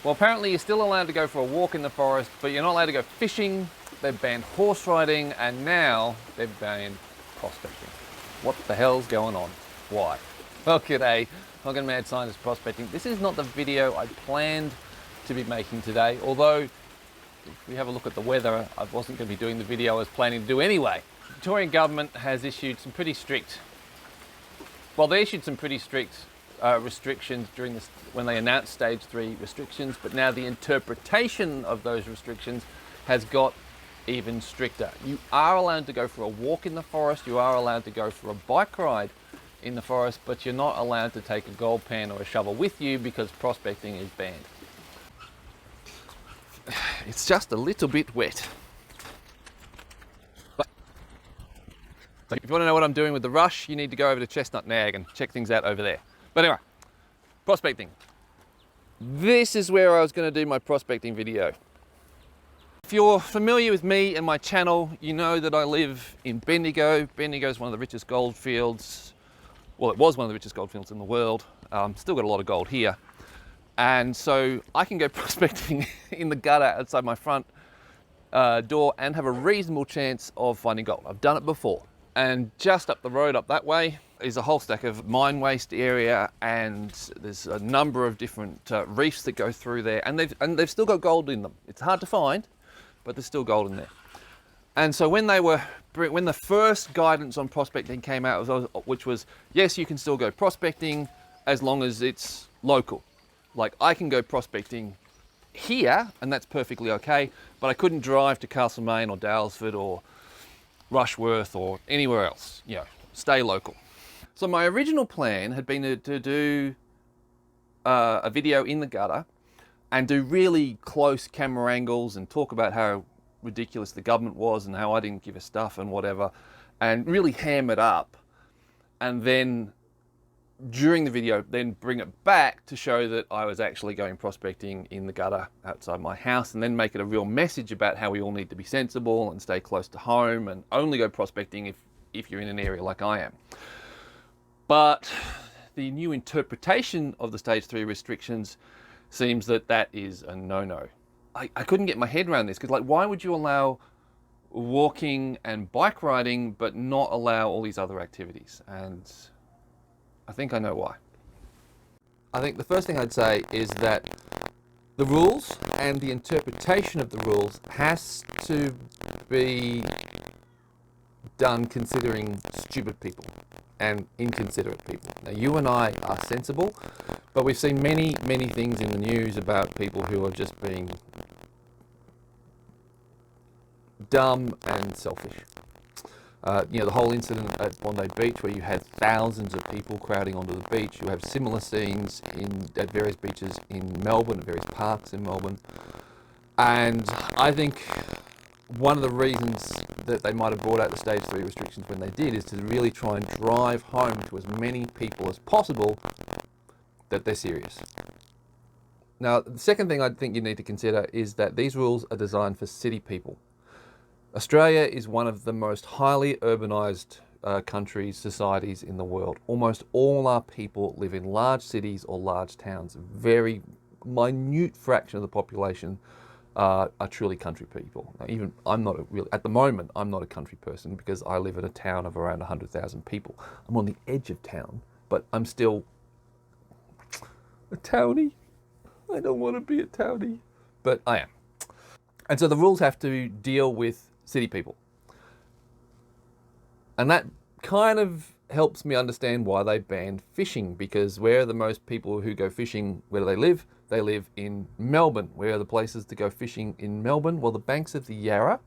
Well, apparently you're still allowed to go for a walk in the forest, but you're not allowed to go fishing. They've banned horse riding, and now they've banned prospecting. What the hell's going on? Why? Well, g'day, welcome to Mad Scientist Prospecting. This is not the video I planned to be making today, although if we have a look at the weather, I wasn't going to be doing the video I was planning to do anyway. The Victorian government has issued some pretty strict, restrictions during this, when they announced stage 3 restrictions, but now the interpretation of those restrictions has got even stricter. You are allowed to go for a walk in the forest, you are allowed to go for a bike ride in the forest, but you're not allowed to take a gold pan or a shovel with you because prospecting is banned. It's just a little bit wet. So if you want to know what I'm doing with the rush, you need to go over to Chestnut Nag and check things out over there. But anyway, prospecting. This is where I was going to do my prospecting video. If you're familiar with me and my channel, you know that I live in Bendigo. Bendigo is one of the richest gold fields. Well, it was one of the richest gold fields in the world. Still got a lot of gold here. And so I can go prospecting in the gutter outside my front door and have a reasonable chance of finding gold. I've done it before. And just up the road up that way is a whole stack of mine waste area, and there's a number of different reefs that go through there, and they've still got gold in them. It's hard to find, but there's still gold in there. And so when the first guidance on prospecting came out, which was, yes, you can still go prospecting as long as it's local. Like, I can go prospecting here, and that's perfectly okay, but I couldn't drive to Castlemaine or Daylesford or Rushworth or anywhere else, you know, stay local. So my original plan had been to do a video in the gutter and do really close camera angles and talk about how ridiculous the government was and how I didn't give a stuff and whatever, and really ham it up, and then during the video then bring it back to show that I was actually going prospecting in the gutter outside my house, and then make it a real message about how we all need to be sensible and stay close to home and only go prospecting if you're in an area like I am. But the new interpretation of the stage 3 restrictions seems that that is a no-no. I couldn't get my head around this, because, like, why would you allow walking and bike riding but not allow all these other activities? And I think I know why. I think the first thing I'd say is that the rules and the interpretation of the rules has to be done considering stupid people and inconsiderate people. Now, you and I are sensible, but we've seen many, many things in the news about people who are just being dumb and selfish. You know, the whole incident at Bondi Beach where you had thousands of people crowding onto the beach. You have similar scenes at various beaches in Melbourne, at various parks in Melbourne. And I think one of the reasons that they might have brought out the stage 3 restrictions when they did is to really try and drive home to as many people as possible that they're serious. Now, the second thing I think you need to consider is that these rules are designed for city people. Australia is one of the most highly urbanised countries, societies in the world. Almost all our people live in large cities or large towns. A very minute fraction of the population are truly country people. Now, even at the moment, I'm not a country person because I live in a town of around 100,000 people. I'm on the edge of town, but I'm still a townie. I don't want to be a townie, but I am. And so the rules have to deal with city people. And that kind of helps me understand why they banned fishing, because where are the most people who go fishing? Where do they live? They live in Melbourne. Where are the places to go fishing in Melbourne? Well, the banks of the Yarra.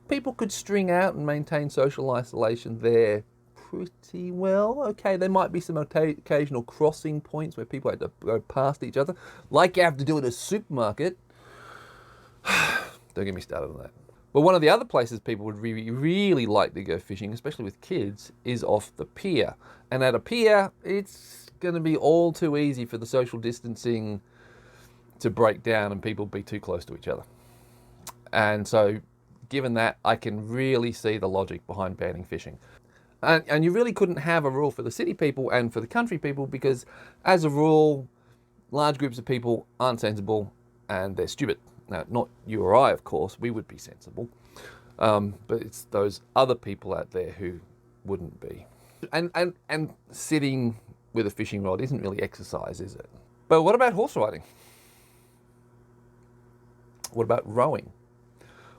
People could string out and maintain social isolation there pretty well. Okay, there might be some occasional crossing points where people have to go past each other, like you have to do at a supermarket. Don't get me started on that. But one of the other places people would really like to go fishing, especially with kids, is off the pier. And at a pier, it's going to be all too easy for the social distancing to break down and people be too close to each other. And so, given that, I can really see the logic behind banning fishing. And you really couldn't have a rule for the city people and for the country people, because as a rule, large groups of people aren't sensible and they're stupid. Now, not you or I, of course, we would be sensible, but it's those other people out there who wouldn't be. And sitting with a fishing rod isn't really exercise, is it? But what about horse riding? What about rowing?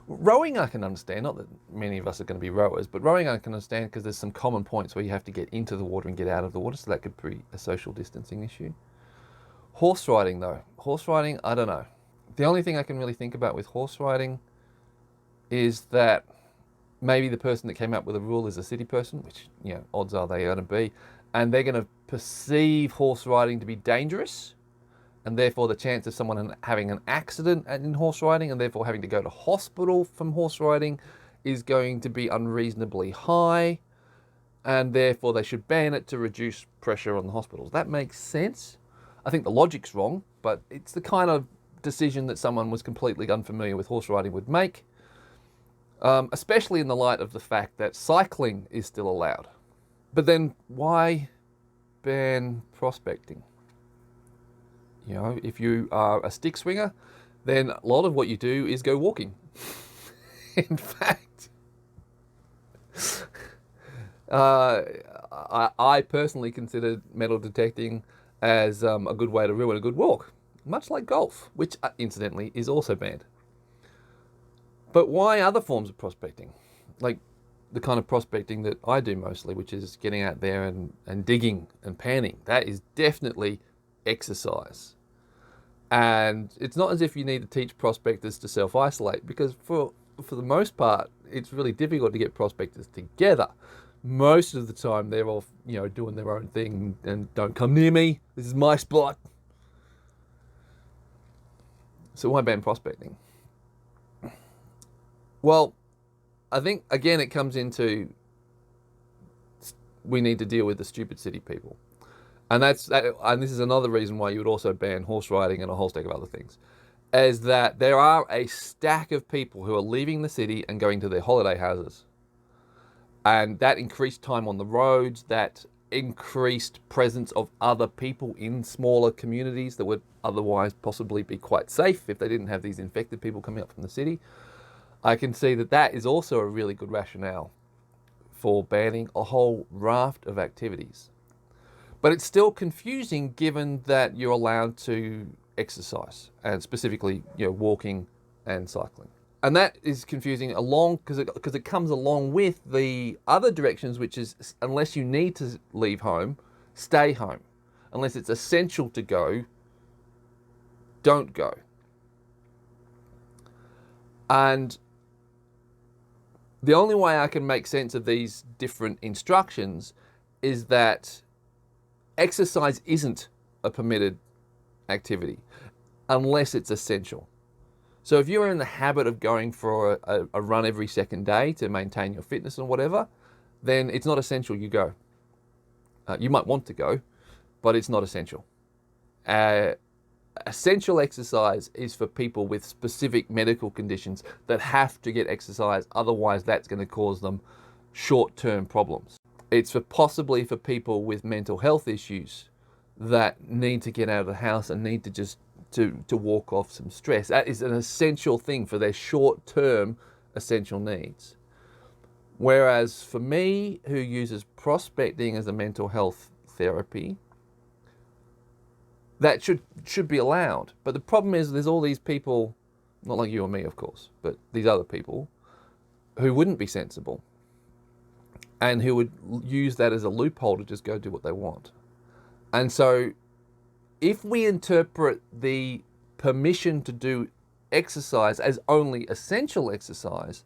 Rowing I can understand, not that many of us are going to be rowers, but rowing I can understand because there's some common points where you have to get into the water and get out of the water, so that could be a social distancing issue. Horse riding though, horse riding, I don't know. The only thing I can really think about with horse riding is that maybe the person that came up with the rule is a city person, which, you know, odds are they are going to be, and they're going to perceive horse riding to be dangerous, and therefore the chance of someone having an accident in horse riding and therefore having to go to hospital from horse riding is going to be unreasonably high, and therefore they should ban it to reduce pressure on the hospitals. That makes sense. I think the logic's wrong, but it's the kind of decision that someone was completely unfamiliar with horse riding would make, especially in the light of the fact that cycling is still allowed. But then why ban prospecting? You know, if you are a stick swinger, then a lot of what you do is go walking. In fact, I personally consider metal detecting as a good way to ruin a good walk, much like golf, which incidentally is also banned. But why other forms of prospecting? Like the kind of prospecting that I do mostly, which is getting out there and digging and panning. That is definitely exercise. And it's not as if you need to teach prospectors to self-isolate, because for the most part, it's really difficult to get prospectors together. Most of the time, they're all, you know, doing their own thing and don't come near me. This is my spot. So why ban prospecting? Well, I think, again, it comes into we need to deal with the stupid city people. And and this is another reason why you would also ban horse riding and a whole stack of other things, is that there are a stack of people who are leaving the city and going to their holiday houses. And that increased time on the roads, that increased presence of other people in smaller communities that would otherwise possibly be quite safe if they didn't have these infected people coming up from the city. I can see that that is also a really good rationale for banning a whole raft of activities. But it's still confusing given that you're allowed to exercise, and specifically, you know, walking and cycling. And that is confusing because it comes along with the other directions, which is unless you need to leave home, stay home. Unless it's essential to go, don't go. And the only way I can make sense of these different instructions is that exercise isn't a permitted activity unless it's essential. So if you're in the habit of going for a run every second day to maintain your fitness and whatever, then it's not essential you go. You might want to go, but it's not essential. Essential exercise is for people with specific medical conditions that have to get exercise, otherwise that's going to cause them short-term problems. It's possibly for people with mental health issues that need to get out of the house and need to just to walk off some stress. That is an essential thing for their short-term essential needs. Whereas for me, who uses prospecting as a mental health therapy, that should be allowed. But the problem is there's all these people, not like you or me, of course, but these other people who wouldn't be sensible and who would use that as a loophole to just go do what they want. And so if we interpret the permission to do exercise as only essential exercise,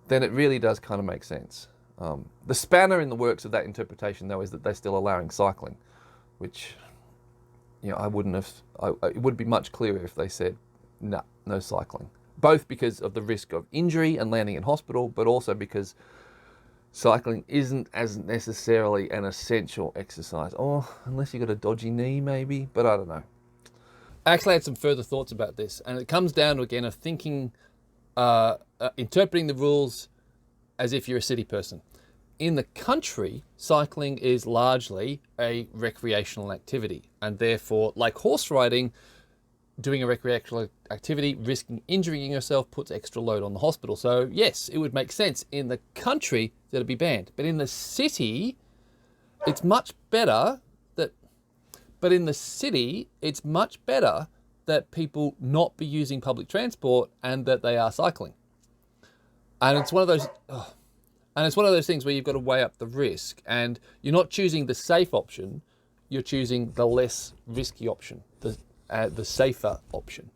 then it really does kind of make sense. The spanner in the works of that interpretation, though, is that they're still allowing cycling, which, you know, it would be much clearer if they said, no cycling. Both because of the risk of injury and landing in hospital, but also because cycling isn't as necessarily an essential exercise. Or unless you've got a dodgy knee, maybe, but I don't know. I actually had some further thoughts about this, and it comes down to, again, of thinking, interpreting the rules as if you're a city person. in the country, cycling is largely a recreational activity, and therefore, like horse riding, doing a recreational activity, risking injuring yourself, puts extra load on the hospital. So yes, it would make sense in the country that it be banned. But in the city, it's much better that, people not be using public transport and that they are cycling. And it's one of those, things where you've got to weigh up the risk, and you're not choosing the safe option, you're choosing the less risky option, the safer option.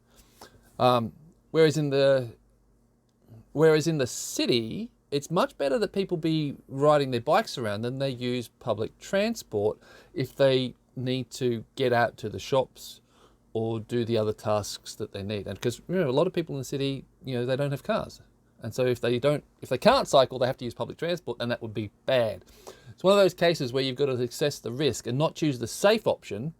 Whereas in the city, it's much better that people be riding their bikes around than they use public transport if they need to get out to the shops or do the other tasks that they need. And because, you know, a lot of people in the city, you know, they don't have cars. And so if they can't cycle, they have to use public transport, and that would be bad. It's one of those cases where you've got to assess the risk and not choose the safe option,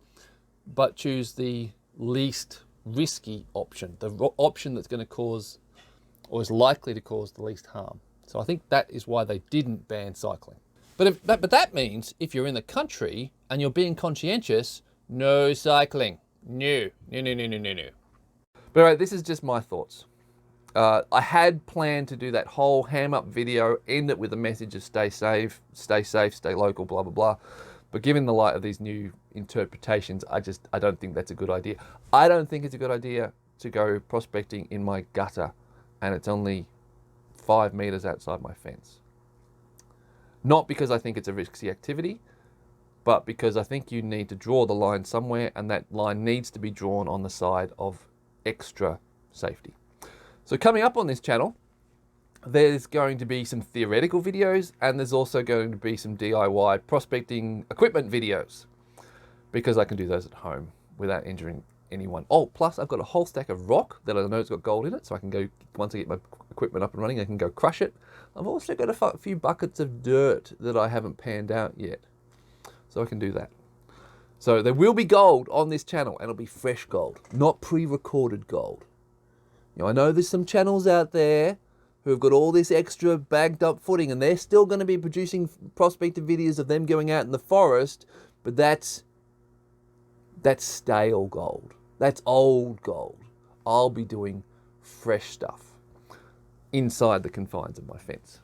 but choose the least risky option, the option that's going to cause, or is likely to cause, the least harm. So I think that is why they didn't ban cycling. But that means if you're in the country and you're being conscientious, no cycling. No. But anyway, this is just my thoughts. I had planned to do that whole ham up video, end it with a message of stay safe, stay local, blah, blah, blah. But given the light of these new interpretations, I don't think that's a good idea. I don't think it's a good idea to go prospecting in my gutter and it's only 5 meters outside my fence. Not because I think it's a risky activity, but because I think you need to draw the line somewhere, and that line needs to be drawn on the side of extra safety. So coming up on this channel, there's going to be some theoretical videos, and there's also going to be some DIY prospecting equipment videos, because I can do those at home without injuring anyone. Oh, plus I've got a whole stack of rock that I know has got gold in it, so I can go, once I get my equipment up and running, I can go crush it. I've also got a few buckets of dirt that I haven't panned out yet, so I can do that. So there will be gold on this channel, and it'll be fresh gold, not pre-recorded gold. You know, I know there's some channels out there who have got all this extra bagged up footing, and they're still going to be producing prospective videos of them going out in the forest, but that's stale gold. That's old gold. I'll be doing fresh stuff inside the confines of my fence.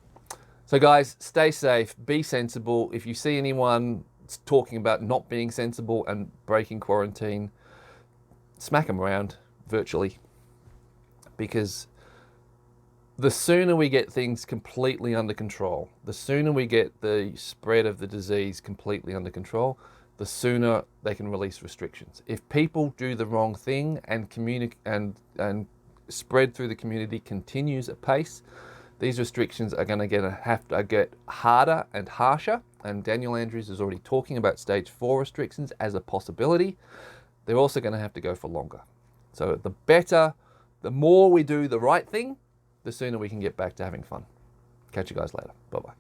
So guys, stay safe, be sensible. If you see anyone talking about not being sensible and breaking quarantine, smack them around virtually. Because the sooner we get things completely under control, the sooner we get the spread of the disease completely under control, the sooner they can release restrictions. If people do the wrong thing and spread through the community continues at pace, these restrictions are going to have to get harder and harsher. And Daniel Andrews is already talking about stage 4 restrictions as a possibility. They're also going to have to go for longer. So the more we do the right thing, the sooner we can get back to having fun. Catch you guys later. Bye-bye.